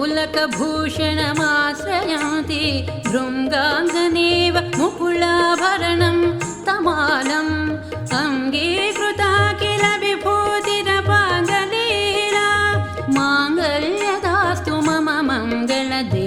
पुलकभूषणमाश्रयन्ति भृङ्गाङ्गनेव मुकुलाभरणं तमालम् अङ्गीकृता किल विभूतिरपाङ्गलीला माङ्गल्यदास्तु मम मङ्गलदेवतायाः।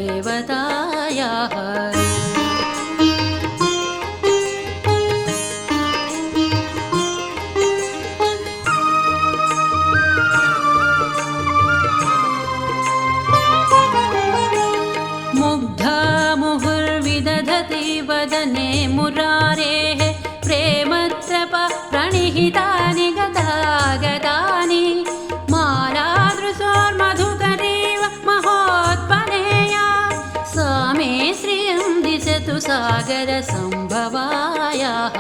वदने मुरारेः प्रेमत्रप प्रणिहितानि गदागदानि मालादृशोर्मधुकरीव महोत्पलेया सा मे श्रियं दिशतु सागरसम्भवायाः।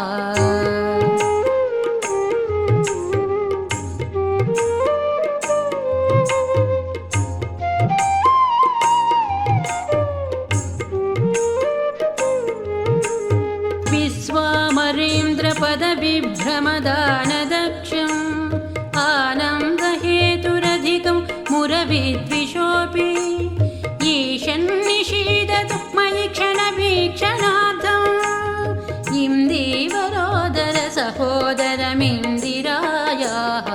विश्वामरेन्द्रपदविभ्रमदानदक्षम् आनन्दहेतुरधिकं मुरविद्विषोऽपि ईशन्निषीदतु मयि क्षणवीक्षणार्थम् इन्दीवरोदर सहोदरमिन्दिरायाः।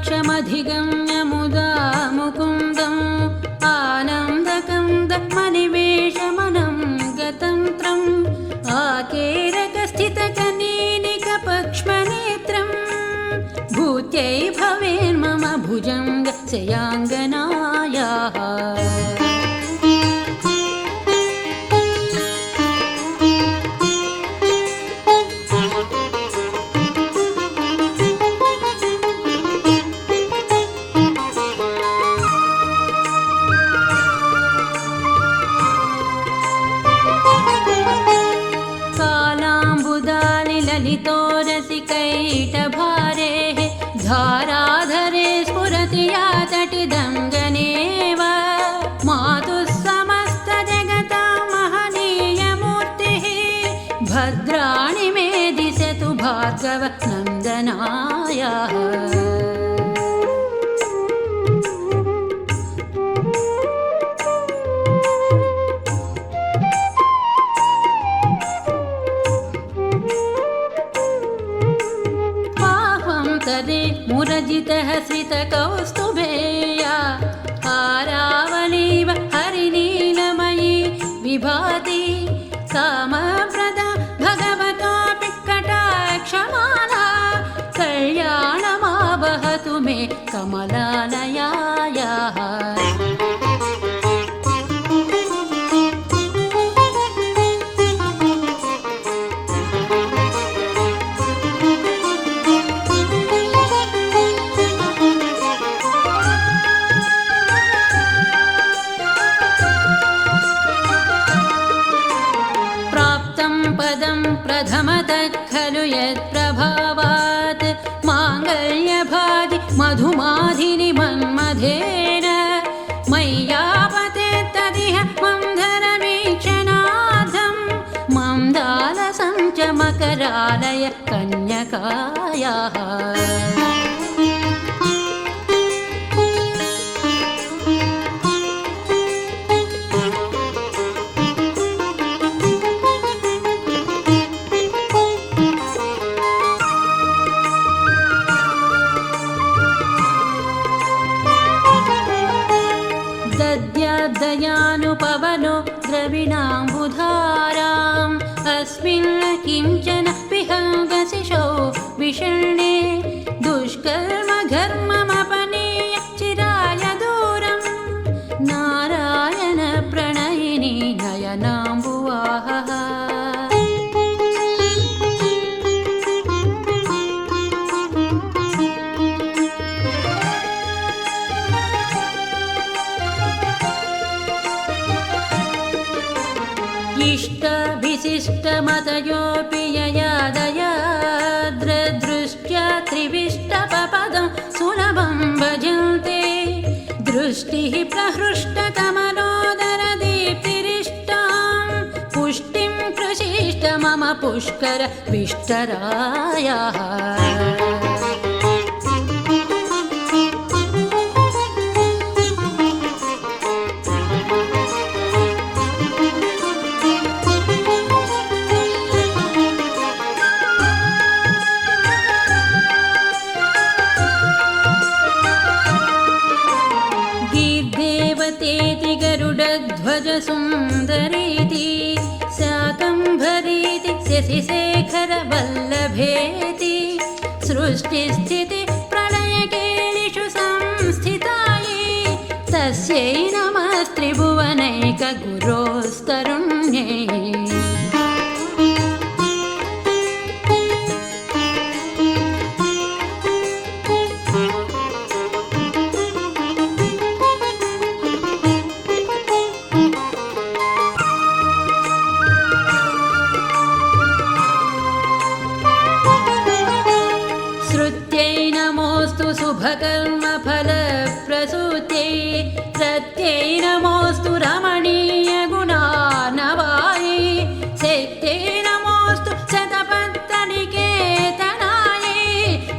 क्षमधिगम्य मुदा मुकुन्दम् आनन्दकन्दमनिवेशमनं गतन्त्रम् आकेरकस्थितकनीनिकपक्ष्मनेत्रम् भूत्यै भवेन्मम भुजङ्गशयाङ्गनायाः। ललितोरसिकैटभारेः धाराधरे स्फुरति या तटिदङ्गनेव मातुः समस्तजगतां महनीयमूर्तिः भद्राणि मे दिशतु भार्गवनन्दनायाः। मुरजितः श्रितकौस्तुभेया हारावलीव हरिनीलमयी विभाति कामप्रदा भगवतोऽपि कटाक्षमाला कल्याणमावहतु मे कमलालयायाः। प्रथमतः खलु यत्प्रभावात् माङ्गल्यभाजि मधुमाधिनि मन्मथेन मय्यापते तदिह मन्धरवीक्षणार्थं मन्दालसं च मकरालय कन्यकायाः। दयानुपवनो द्रविणाम्बुधाराम् अस्मिन् किञ्चन विहङ्गशिशौ विषण्णे दुष्कर्मघर्ममपनीय चिराय दूरम् नारायण प्रणयिनी नयनाम्बुवाहः। इष्टविशिष्टमतयोऽपि ययादयाद्रदृष्ट्या त्रिविष्टपपदं सुलभं भजन्ते दृष्टिः प्रहृष्टकमलो पुष्कर विष्टरायाः गीर्देवतेति गरुडध्वज सुन्दरेति शाकम्भरीति शशिशेखर वल्लभेति सृष्टिस्थिति प्रलयकेलिषु संस्थितायै तस्यै नमस्त्रिभुवनैकगुरोस्तरुण्यै शुभकर्मफलप्रसूत्यै रत्यै नमोऽस्तु रमणीयगुणार्णवायै शक्त्यै नमोऽस्तु शतपत्रनिकेतनायै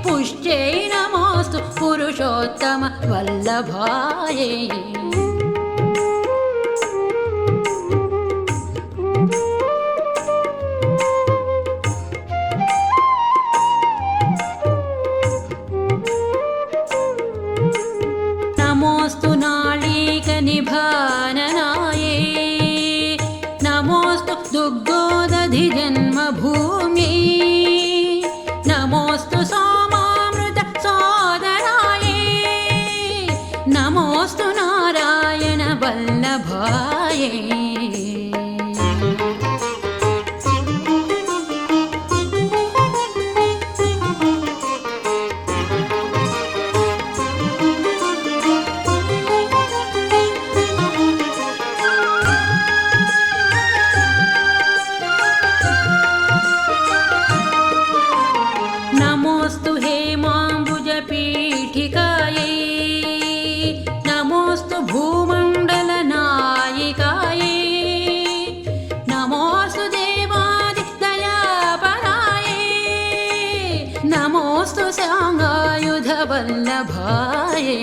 पुष्ट्यै नमोऽस्तु पुरुषोत्तमवल्लभायै नमोऽस्तु नाळीकनिभाननायै नमोऽस्तु दुग्धोदधिजन्मभूम्यै नमोऽस्तु सोमामृतसोदरायै नमोऽस्तु नारायणवल्लभायै नमोऽस्तु हेमाम्बुजपीठिकायै नमोऽस्तु भूमण्डलनायिकायै नमोऽस्तु देवादिदयापरायै नमोऽस्तु साङ्गायुधवल्लभायै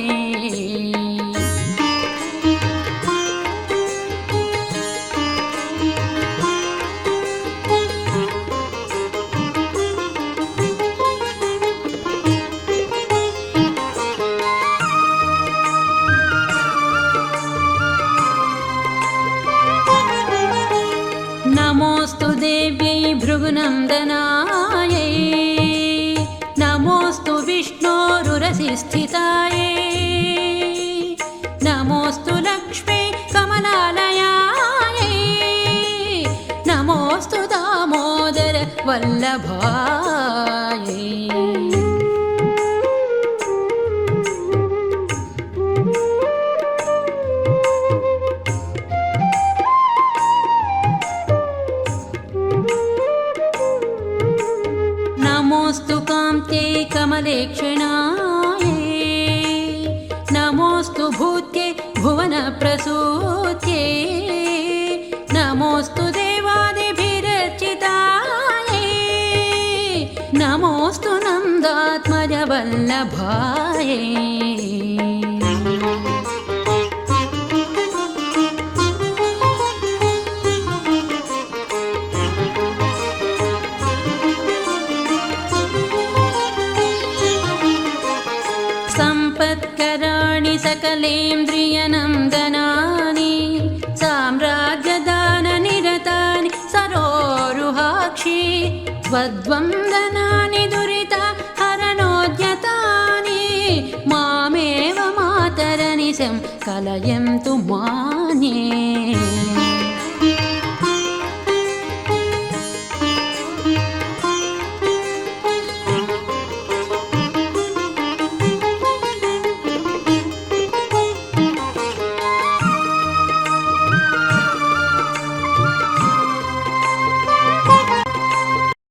नमोऽस्तु देव्यै भृगुनन्दनायै नमोऽस्तु विष्णोरुरसिस्थितायै नमोऽस्तु लक्ष्मी कमलालयायै नमोऽस्तु दामोदर वल्लभायै नमोऽस्तु कान्त्यै कमलेक्षणायै नमोऽस्तु भूत्यै भुवनप्रसूत्यै नमोऽस्तु देवादिभिरर्चितायै नमोऽस्तु नन्दात्मजवल्लभायै सम्पत्कराणि सकलेन्द्रियनन्दनानि साम्राज्यदाननिरतानि सरोरुहाक्षि त्वद्वन्दनानि दुरितहरणोद्यतानि मामेव मातरनिशं कलयन्तु मान्ये